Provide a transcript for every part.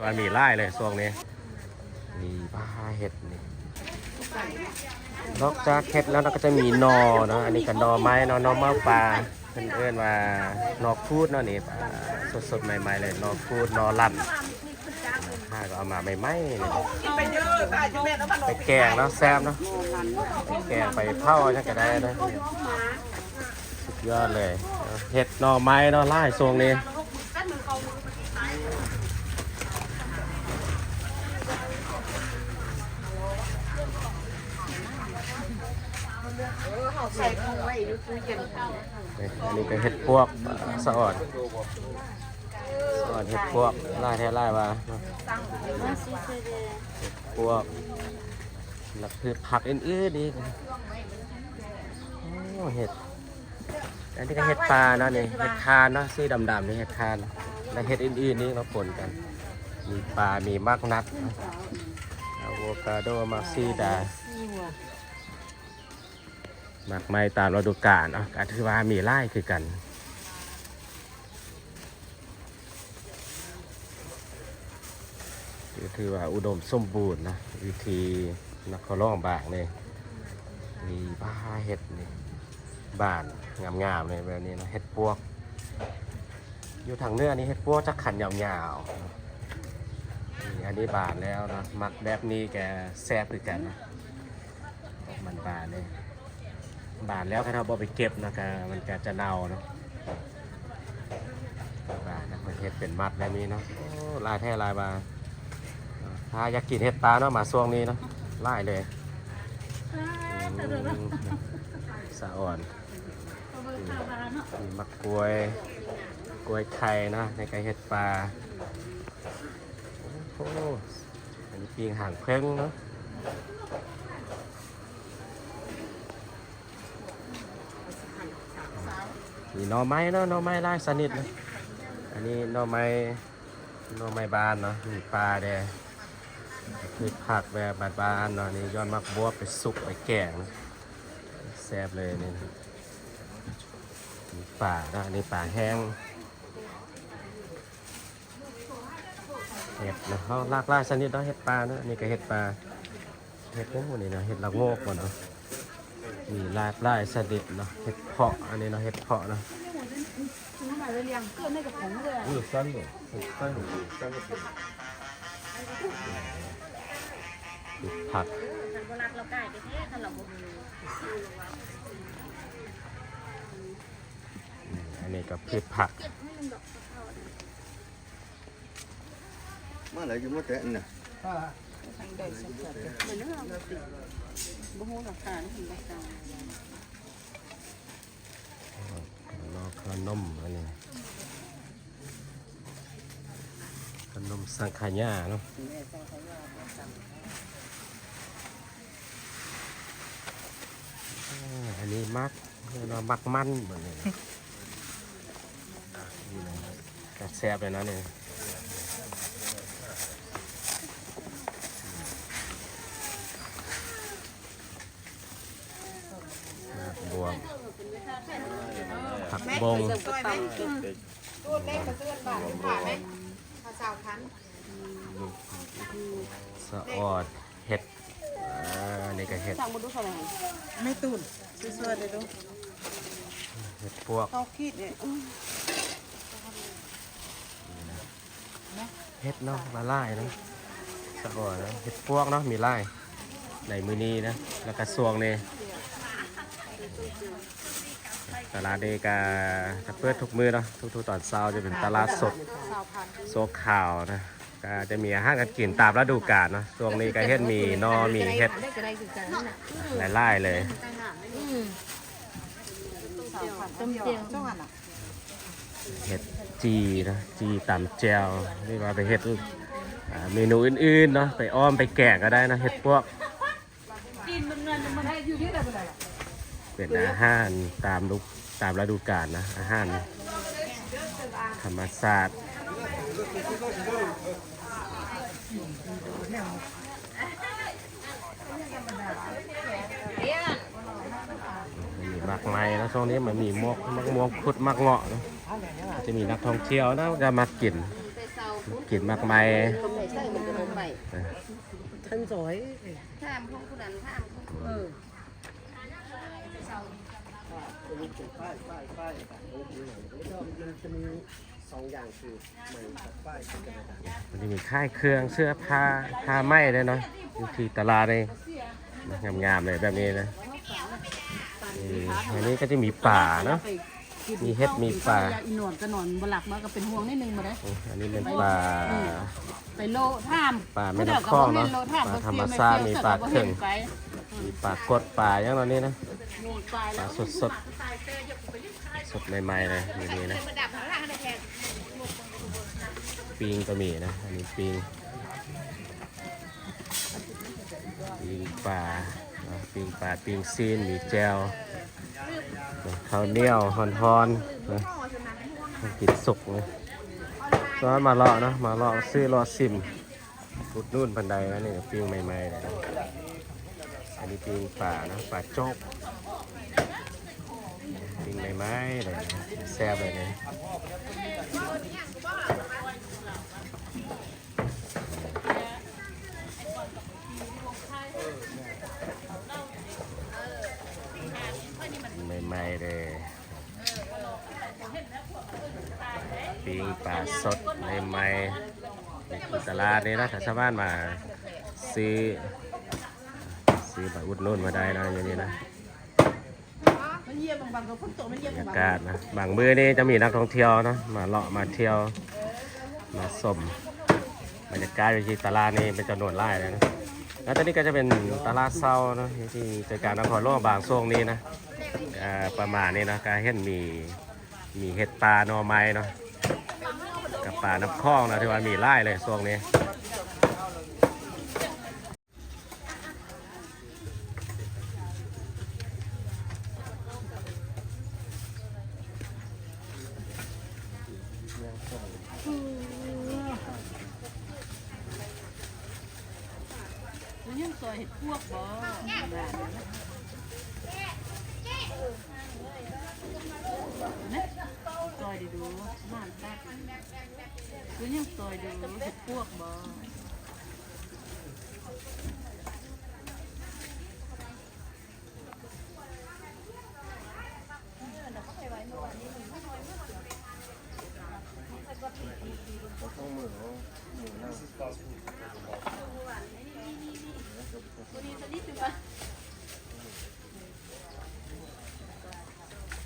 ว่ามีไล่เลยช่วงนี้มีปลาเห็ดนี่นอกจากเห็ดแล้วเราก็จะมีนอเนาะอันนี้ก็นอไม้เนาะนอมะปลาเพื่อนๆว่านอคูดเนาะนี่สดๆใหม่ๆเลยนอคูดนอลั่นข้าก็เอามาใหม่ๆเลยไปแกงแล้วแซ่บเนาะไปแกงไปเผาจะก็ได้นะสุดยอดเลยเห็ดนอไม้เนาะไล่ช่วงนี้ใส่ถุงไว้ดูตู้เย็นอันนี้ก็เห็ดพวกสะอ่อนเห็ดพวกไล่แท้ไล่ว่าพวกหลักพืชผักอื่นๆดีเห็ดอันนี้ก็เห็ดปลาเนาะนี่เห็ดคานเนาะสีดำๆนี่เห็ดคานและเห็ดอื่นๆนี่มาปนกันมีปลามีมักนัดอะโวคาโดมักซีดาหมากไม้ตามฤดูกาลเนาะก็ถือว่ามีไร่คือกันถือว่าอุดมสมบูรณ์นะวิธีนักขล่องบางเลยมีบ้าเห็ดนี่บ้านงามๆเลยแบบนี้นะเห็ดปวกอยู่ทางเนื้อนี่เห็ดปวกจะขันยาวๆอันนี้บานแล้วนะหมักแบบนี้แกแซ่บคือกันนะมันบานเลยบานแล้วถ้าเราบอไปเก็บนะก็มันจะเน่าเนาะบานนะมันเห็ดเป็นมัดแบบนี้เนาะลายแท้ลายบานถ้าอยากกินเห็ดปลาเนาะมาช่วงนี้เนาะไล่เลยสะอ่อนมีมะกล้วยไข่นะในไก่เห็ดปลาโอ้อันนี้ปีงห่างเพิ่งเนาะมีหน่อไม้เนาะหน่อไม้ไล่สนิทนะอันนี้หน่อไม้บานเนาะมีปลาแดงคือผักแบบบานๆเนาะนี่ย้อนมักบัวไปสุกไปแกงแซ่บเลยนี่มีป่านะนี่ป่าแห้งเห็ดนะเขาลากไล่สนิทเนาะเห็ดปลาเนาะนี่ก็เห็ดปลาเห็ดพวกนี้นะเห็ดละโงกก่อนเนาะมีลากไล่สนิทเนาะเห็ดเพาะอันนี้เนาะเห็ดเพาะเนาะผักอันนี้ก็พืชผักมาเลยจะมาแตะเนี่ยขนมอันนี้ขนมสังขยาเนาะอันนี้มักเรามักมันเหมือนกันกระแซบเลยนะเนี่ยบวมผักบงสะออดเห็ดนี่ก็เห็ดไม่ตุ่นสวยๆเลยดูเห็ดพวกเขาคิดเนี่ยเห็ดเนาะละลายเนาะสะออดเนาะเห็ดพวกเนาะมีลายในมือนี้นะแล้วก็สวงนี่ตลาดเดกาจะเปิดทุกมื้อเนาะทุกๆตอนเช้าจะเป็นตลาดสดโซข่าวนะก็จะมีอาหารกันกินตามฤดูกาลเนาะช่วงนี้ก็เห็ดมีนอมีเห็ดหลายๆเลยเห็ดจีนะจีตำแจวนี่ว่าไปเห็ดเมนูอื่นๆเนาะไปอ้อมไปแกงก็ได้นะเห็ดพวกเป็นอาหารตามฤดูกาลนะอาหารธรรมชาติมีมากมายนะช่วงนี้มันมีมักม่วงขุดมักเงาะนะจะมีนักท่องเที่ยวนะจะมากินมากมาย ท่านสวย ถามของผู้นั้นถามของผู้นั้น มันจะมี2อย่างคือใหม่กับป้ายกับกระดาษ มันจะมีค่ายเครื่องเสื้อผ้าไหมเลยเนาะอยู่ที่ตลาดเลยงามๆเลยแบบนี้นะอันนี้ก็จะมีป่าเนาะมีเห็ดมีป่า อีหนวดกระหนอนบหลักมาก็เป็นห่วงนิดนึงมาได้ อันนี้เป็นป่า ไปโลท่าม ป่าแม่น้ำคลองเนาะป่าธรรมชาติมีป่าเครื่อง ไป มีป่ากดป่าอย่างเรานี้นะ โยนไป ป่า แล้ว สดใหม่ๆเลยอยู่นี่นะปิงก็มีนะอันนี้ปิงป่าปิงป่าปิงซีนมีแจวข้าวเหนียวฮอนๆนะกินสุกนะตอนมาเลาะนะมาเลาะซื้อเลาะซิมพุดนู่นบันไดนะนี่ปิงใหม่ๆเลยนะอันนี้ปิงป่านะป่าโจ๊กปิงใหม่ๆเลยนะแซ่บเลยนะใหม่ๆเลยปิงป่าสดใหม่ๆในตลาดนี้นะถ้าชาวบ้านมาซื้อมาอุดหนุนมาได้นะอย่างนี้นะ มันเยี่ยมบางๆก็พ้นตัวมันเยี่ยม บรรยา บาง กาศนะบางมื้อนี้จะมีนักท่องเที่ยวนะมาเลาะมาเที่ยวมาชมบรรยากาศอยู่ที่ตลาดนี้เป็นจำนวนหลายเลยนะแล้วตอนนี้ก็จะเป็นตลาดเช้านะที่ใจกลางนครหลวงบางช่วงนี้นะประมาณนี้นะก็เห็นมีเห็ดปลาหน่อไม้เนาะกับปลาน้ำคลองนะที่ว่ามีไล่เลยช่วงนี้ มันยังซอยเห็ดพวกบ่นะซอยดูม่านตามันยังซอยดูเห็ดพวกบ่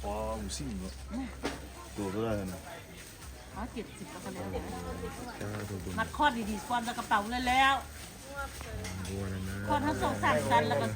哇，50米了，多出来了呢。 อ๋อ70ก็แล้วมัดคอดดีๆคอดแล้วกระเป๋าเลยแล้วคอดทั้ง2-3ชั้นแล้วก็